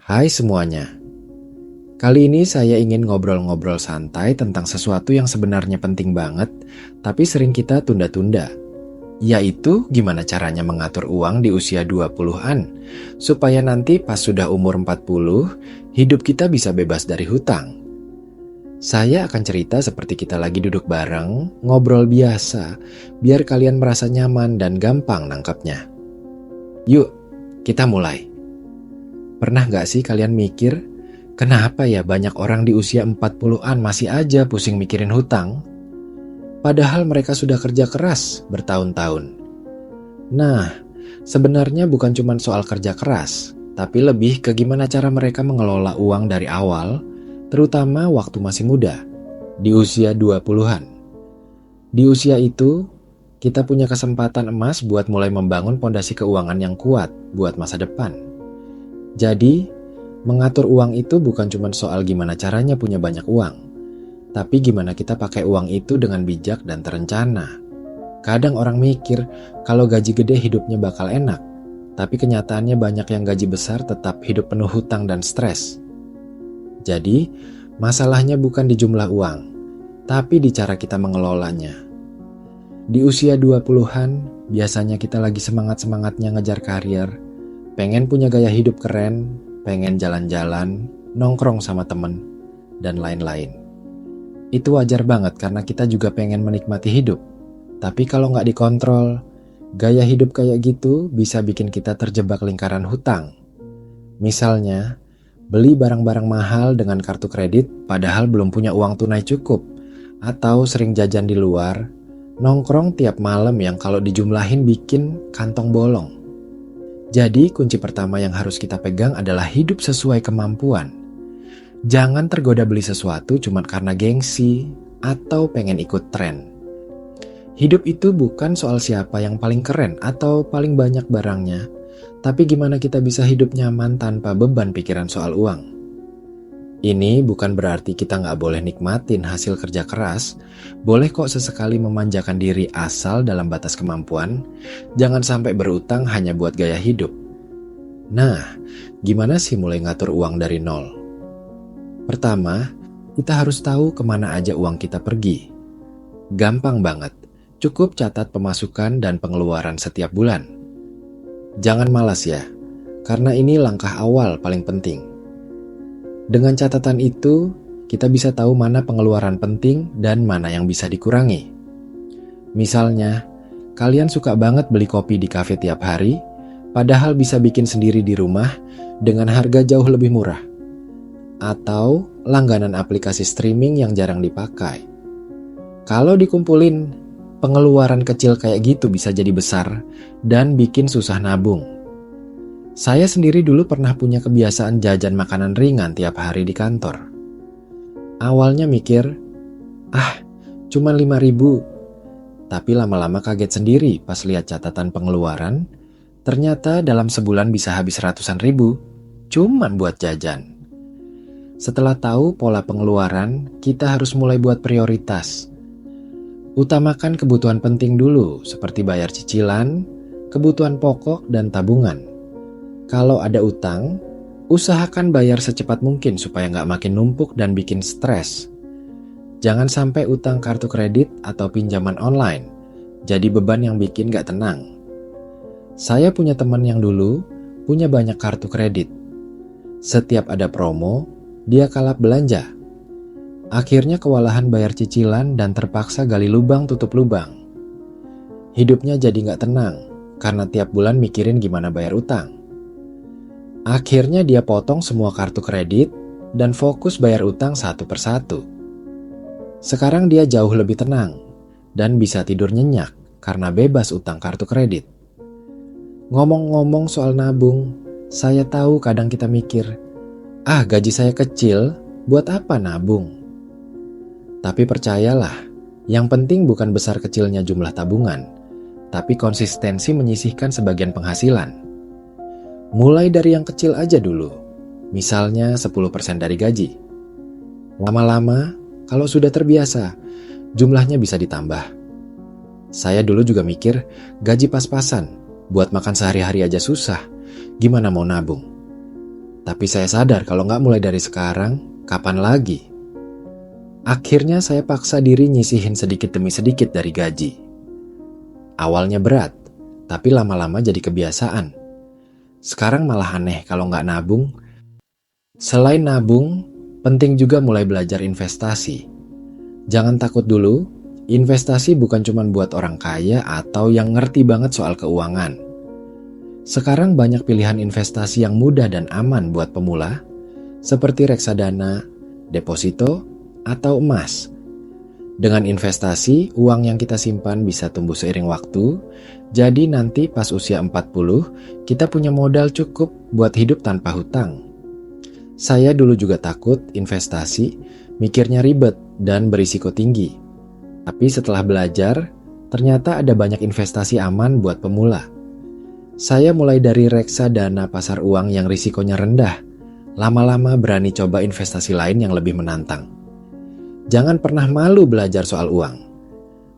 Hai semuanya, kali ini saya ingin ngobrol-ngobrol santai tentang sesuatu yang sebenarnya penting banget, tapi sering kita tunda-tunda, yaitu gimana caranya mengatur uang di usia 20-an, supaya nanti pas sudah umur 40, hidup kita bisa bebas dari hutang. Saya akan cerita seperti kita lagi duduk bareng, ngobrol biasa, biar kalian merasa nyaman dan gampang nangkapnya. Yuk, kita mulai. Pernah gak sih kalian mikir, kenapa ya banyak orang di usia 40-an masih aja pusing mikirin hutang? Padahal mereka sudah kerja keras bertahun-tahun. Nah, sebenarnya bukan cuma soal kerja keras, tapi lebih ke gimana cara mereka mengelola uang dari awal, terutama waktu masih muda, di usia 20-an. Di usia itu, kita punya kesempatan emas buat mulai membangun pondasi keuangan yang kuat buat masa depan. Jadi, mengatur uang itu bukan cuma soal gimana caranya punya banyak uang, tapi gimana kita pakai uang itu dengan bijak dan terencana. Kadang orang mikir kalau gaji gede hidupnya bakal enak, tapi kenyataannya banyak yang gaji besar tetap hidup penuh hutang dan stres. Jadi, masalahnya bukan di jumlah uang, tapi di cara kita mengelolanya. Di usia 20-an, biasanya kita lagi semangat-semangatnya ngejar karir, pengen punya gaya hidup keren, pengen jalan-jalan, nongkrong sama temen, dan lain-lain. Itu wajar banget karena kita juga pengen menikmati hidup. Tapi kalau nggak dikontrol, gaya hidup kayak gitu bisa bikin kita terjebak lingkaran hutang. Misalnya, beli barang-barang mahal dengan kartu kredit padahal belum punya uang tunai cukup, atau sering jajan di luar, nongkrong tiap malam yang kalau dijumlahin bikin kantong bolong. Jadi kunci pertama yang harus kita pegang adalah hidup sesuai kemampuan. Jangan tergoda beli sesuatu cuma karena gengsi atau pengen ikut tren. Hidup itu bukan soal siapa yang paling keren atau paling banyak barangnya, tapi gimana kita bisa hidup nyaman tanpa beban pikiran soal uang. Ini bukan berarti kita nggak boleh nikmatin hasil kerja keras, boleh kok sesekali memanjakan diri asal dalam batas kemampuan, jangan sampai berutang hanya buat gaya hidup. Nah, gimana sih mulai ngatur uang dari nol? Pertama, kita harus tahu kemana aja uang kita pergi. Gampang banget, cukup catat pemasukan dan pengeluaran setiap bulan. Jangan malas ya, karena ini langkah awal paling penting. Dengan catatan itu, kita bisa tahu mana pengeluaran penting dan mana yang bisa dikurangi. Misalnya, kalian suka banget beli kopi di kafe tiap hari, padahal bisa bikin sendiri di rumah dengan harga jauh lebih murah. Atau langganan aplikasi streaming yang jarang dipakai. Kalau dikumpulin, pengeluaran kecil kayak gitu bisa jadi besar dan bikin susah nabung. Saya sendiri dulu pernah punya kebiasaan jajan makanan ringan tiap hari di kantor. Awalnya mikir, cuma 5.000. Tapi lama-lama kaget sendiri pas lihat catatan pengeluaran, ternyata dalam sebulan bisa habis ratusan ribu, cuman buat jajan. Setelah tahu pola pengeluaran, kita harus mulai buat prioritas. Utamakan kebutuhan penting dulu, seperti bayar cicilan, kebutuhan pokok, dan tabungan. Kalau ada utang, usahakan bayar secepat mungkin supaya nggak makin numpuk dan bikin stres. Jangan sampai utang kartu kredit atau pinjaman online, jadi beban yang bikin nggak tenang. Saya punya teman yang dulu punya banyak kartu kredit. Setiap ada promo, dia kalap belanja. Akhirnya kewalahan bayar cicilan dan terpaksa gali lubang tutup lubang. Hidupnya jadi nggak tenang, karena tiap bulan mikirin gimana bayar utang. Akhirnya dia potong semua kartu kredit dan fokus bayar utang satu persatu. Sekarang dia jauh lebih tenang dan bisa tidur nyenyak karena bebas utang kartu kredit. Ngomong-ngomong soal nabung, saya tahu kadang kita mikir, gaji saya kecil, buat apa nabung? Tapi percayalah, yang penting bukan besar kecilnya jumlah tabungan, tapi konsistensi menyisihkan sebagian penghasilan. Mulai dari yang kecil aja dulu, misalnya 10% dari gaji. Lama-lama, kalau sudah terbiasa, jumlahnya bisa ditambah. Saya dulu juga mikir, gaji pas-pasan, buat makan sehari-hari aja susah, gimana mau nabung? Tapi saya sadar kalau nggak mulai dari sekarang, kapan lagi? Akhirnya saya paksa diri nyisihin sedikit demi sedikit dari gaji. Awalnya berat, tapi lama-lama jadi kebiasaan. Sekarang malah aneh kalau nggak nabung. Selain nabung, penting juga mulai belajar investasi. Jangan takut dulu, investasi bukan cuma buat orang kaya atau yang ngerti banget soal keuangan. Sekarang banyak pilihan investasi yang mudah dan aman buat pemula, seperti reksadana, deposito, atau emas. Dengan investasi, uang yang kita simpan bisa tumbuh seiring waktu, jadi nanti pas usia 40, kita punya modal cukup buat hidup tanpa hutang. Saya dulu juga takut investasi, mikirnya ribet dan berisiko tinggi. Tapi setelah belajar, ternyata ada banyak investasi aman buat pemula. Saya mulai dari reksadana pasar uang yang risikonya rendah, lama-lama berani coba investasi lain yang lebih menantang. Jangan pernah malu belajar soal uang.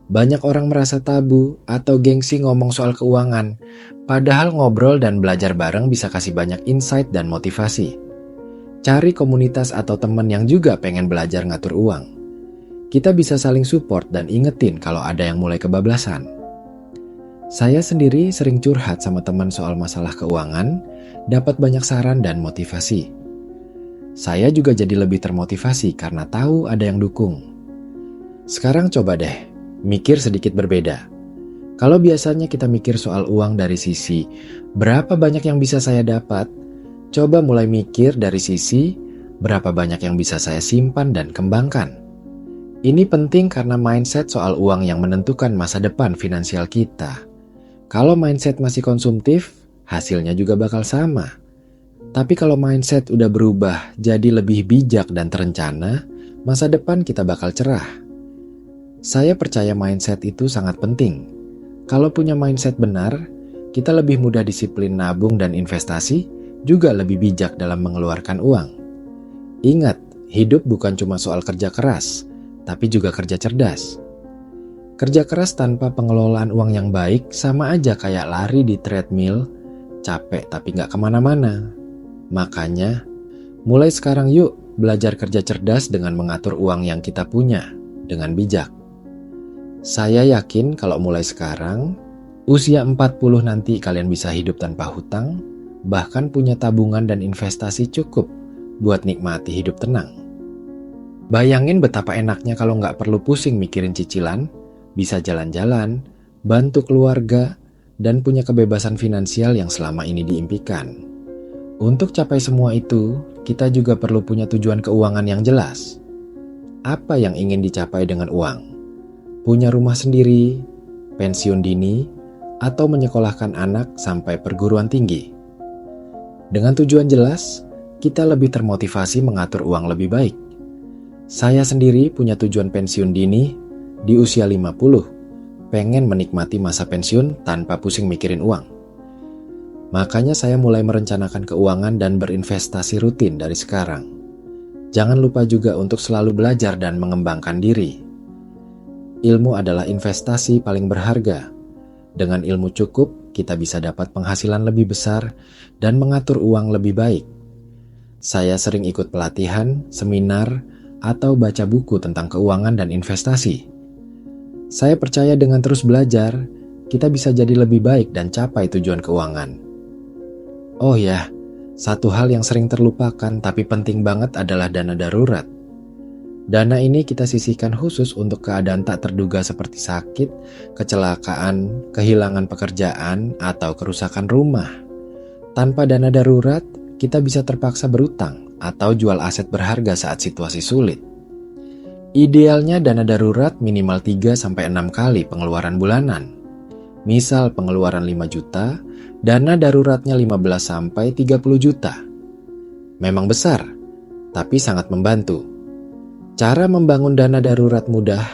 Banyak orang merasa tabu atau gengsi ngomong soal keuangan, padahal ngobrol dan belajar bareng bisa kasih banyak insight dan motivasi. Cari komunitas atau teman yang juga pengen belajar ngatur uang. Kita bisa saling support dan ingetin kalau ada yang mulai kebablasan. Saya sendiri sering curhat sama teman soal masalah keuangan, dapat banyak saran dan motivasi. Saya juga jadi lebih termotivasi karena tahu ada yang dukung. Sekarang coba deh, mikir sedikit berbeda. Kalau biasanya kita mikir soal uang dari sisi, berapa banyak yang bisa saya dapat? Coba mulai mikir dari sisi, berapa banyak yang bisa saya simpan dan kembangkan. Ini penting karena mindset soal uang yang menentukan masa depan finansial kita. Kalau mindset masih konsumtif, hasilnya juga bakal sama. Tapi kalau mindset udah berubah jadi lebih bijak dan terencana, masa depan kita bakal cerah. Saya percaya mindset itu sangat penting. Kalau punya mindset benar, kita lebih mudah disiplin nabung dan investasi, juga lebih bijak dalam mengeluarkan uang. Ingat, hidup bukan cuma soal kerja keras, tapi juga kerja cerdas. Kerja keras tanpa pengelolaan uang yang baik sama aja kayak lari di treadmill, capek tapi nggak kemana-mana. Makanya, mulai sekarang yuk belajar kerja cerdas dengan mengatur uang yang kita punya dengan bijak. Saya yakin kalau mulai sekarang, usia 40 nanti kalian bisa hidup tanpa hutang, bahkan punya tabungan dan investasi cukup buat nikmati hidup tenang. Bayangin betapa enaknya kalau nggak perlu pusing mikirin cicilan, bisa jalan-jalan, bantu keluarga, dan punya kebebasan finansial yang selama ini diimpikan. Untuk capai semua itu, kita juga perlu punya tujuan keuangan yang jelas. Apa yang ingin dicapai dengan uang? Punya rumah sendiri, pensiun dini, atau menyekolahkan anak sampai perguruan tinggi? Dengan tujuan jelas, kita lebih termotivasi mengatur uang lebih baik. Saya sendiri punya tujuan pensiun dini di usia 50, pengen menikmati masa pensiun tanpa pusing mikirin uang. Makanya saya mulai merencanakan keuangan dan berinvestasi rutin dari sekarang. Jangan lupa juga untuk selalu belajar dan mengembangkan diri. Ilmu adalah investasi paling berharga. Dengan ilmu cukup, kita bisa dapat penghasilan lebih besar dan mengatur uang lebih baik. Saya sering ikut pelatihan, seminar, atau baca buku tentang keuangan dan investasi. Saya percaya dengan terus belajar, kita bisa jadi lebih baik dan capai tujuan keuangan. Oh ya, satu hal yang sering terlupakan tapi penting banget adalah dana darurat. Dana ini kita sisihkan khusus untuk keadaan tak terduga seperti sakit, kecelakaan, kehilangan pekerjaan, atau kerusakan rumah. Tanpa dana darurat, kita bisa terpaksa berutang atau jual aset berharga saat situasi sulit. Idealnya dana darurat minimal 3-6 kali pengeluaran bulanan. Misal pengeluaran 5 juta, dana daruratnya 15-30 juta. Memang besar, tapi sangat membantu. Cara membangun dana darurat mudah,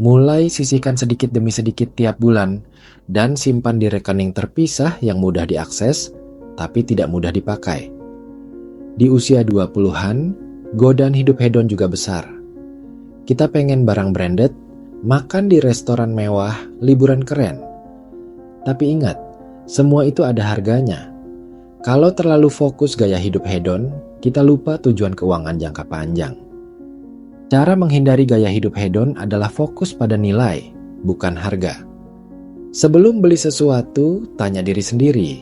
mulai sisihkan sedikit demi sedikit tiap bulan, dan simpan di rekening terpisah yang mudah diakses, tapi tidak mudah dipakai. Di usia 20-an, godaan hidup hedon juga besar. Kita pengen barang branded, makan di restoran mewah, liburan keren. Tapi ingat, semua itu ada harganya. Kalau terlalu fokus gaya hidup hedon, kita lupa tujuan keuangan jangka panjang. Cara menghindari gaya hidup hedon adalah fokus pada nilai, bukan harga. Sebelum beli sesuatu, tanya diri sendiri,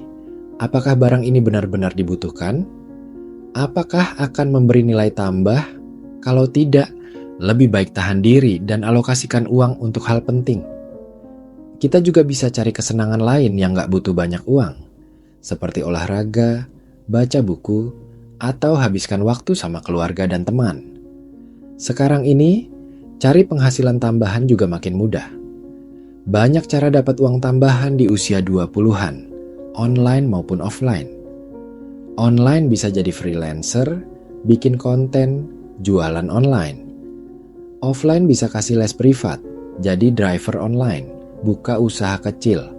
apakah barang ini benar-benar dibutuhkan? Apakah akan memberi nilai tambah? Kalau tidak, lebih baik tahan diri dan alokasikan uang untuk hal penting. Kita juga bisa cari kesenangan lain yang gak butuh banyak uang, seperti olahraga, baca buku, atau habiskan waktu sama keluarga dan teman. Sekarang ini, cari penghasilan tambahan juga makin mudah. Banyak cara dapat uang tambahan di usia 20-an, online maupun offline. Online bisa jadi freelancer, bikin konten, jualan online. Offline bisa kasih les privat, jadi driver online, buka usaha kecil.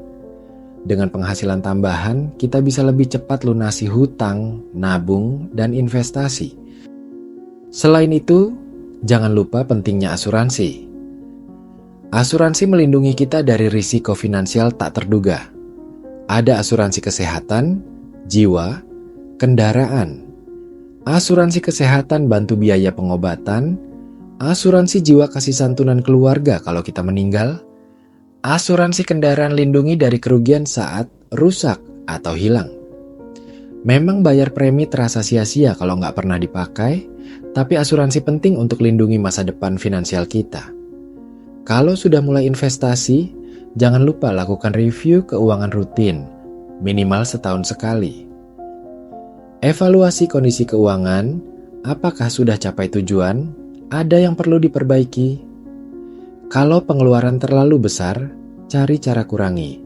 Dengan penghasilan tambahan, kita bisa lebih cepat lunasi hutang, nabung, dan investasi. Selain itu, jangan lupa pentingnya asuransi. Asuransi melindungi kita dari risiko finansial tak terduga. Ada asuransi kesehatan, jiwa, kendaraan. Asuransi kesehatan bantu biaya pengobatan. Asuransi jiwa kasih santunan keluarga kalau kita meninggal. Asuransi kendaraan lindungi dari kerugian saat rusak atau hilang. Memang bayar premi terasa sia-sia kalau nggak pernah dipakai, tapi asuransi penting untuk lindungi masa depan finansial kita. Kalau sudah mulai investasi, jangan lupa lakukan review keuangan rutin, minimal setahun sekali. Evaluasi kondisi keuangan, apakah sudah capai tujuan? Ada yang perlu diperbaiki? Kalau pengeluaran terlalu besar, cari cara kurangi.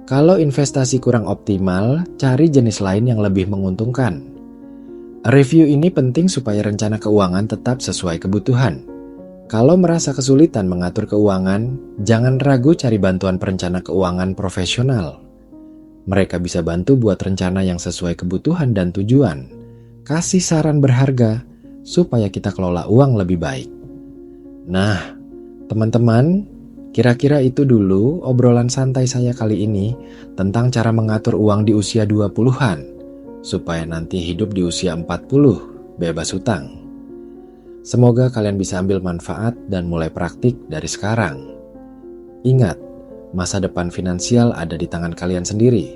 Kalau investasi kurang optimal, cari jenis lain yang lebih menguntungkan. Review ini penting supaya rencana keuangan tetap sesuai kebutuhan. Kalau merasa kesulitan mengatur keuangan, jangan ragu cari bantuan perencana keuangan profesional. Mereka bisa bantu buat rencana yang sesuai kebutuhan dan tujuan. Kasih saran berharga supaya kita kelola uang lebih baik. Nah, teman-teman, kira-kira itu dulu obrolan santai saya kali ini tentang cara mengatur uang di usia 20-an supaya nanti hidup di usia 40 bebas hutang. Semoga kalian bisa ambil manfaat dan mulai praktik dari sekarang. Ingat, masa depan finansial ada di tangan kalian sendiri.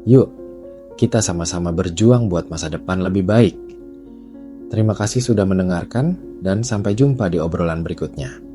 Yuk, kita sama-sama berjuang buat masa depan lebih baik. Terima kasih sudah mendengarkan dan sampai jumpa di obrolan berikutnya.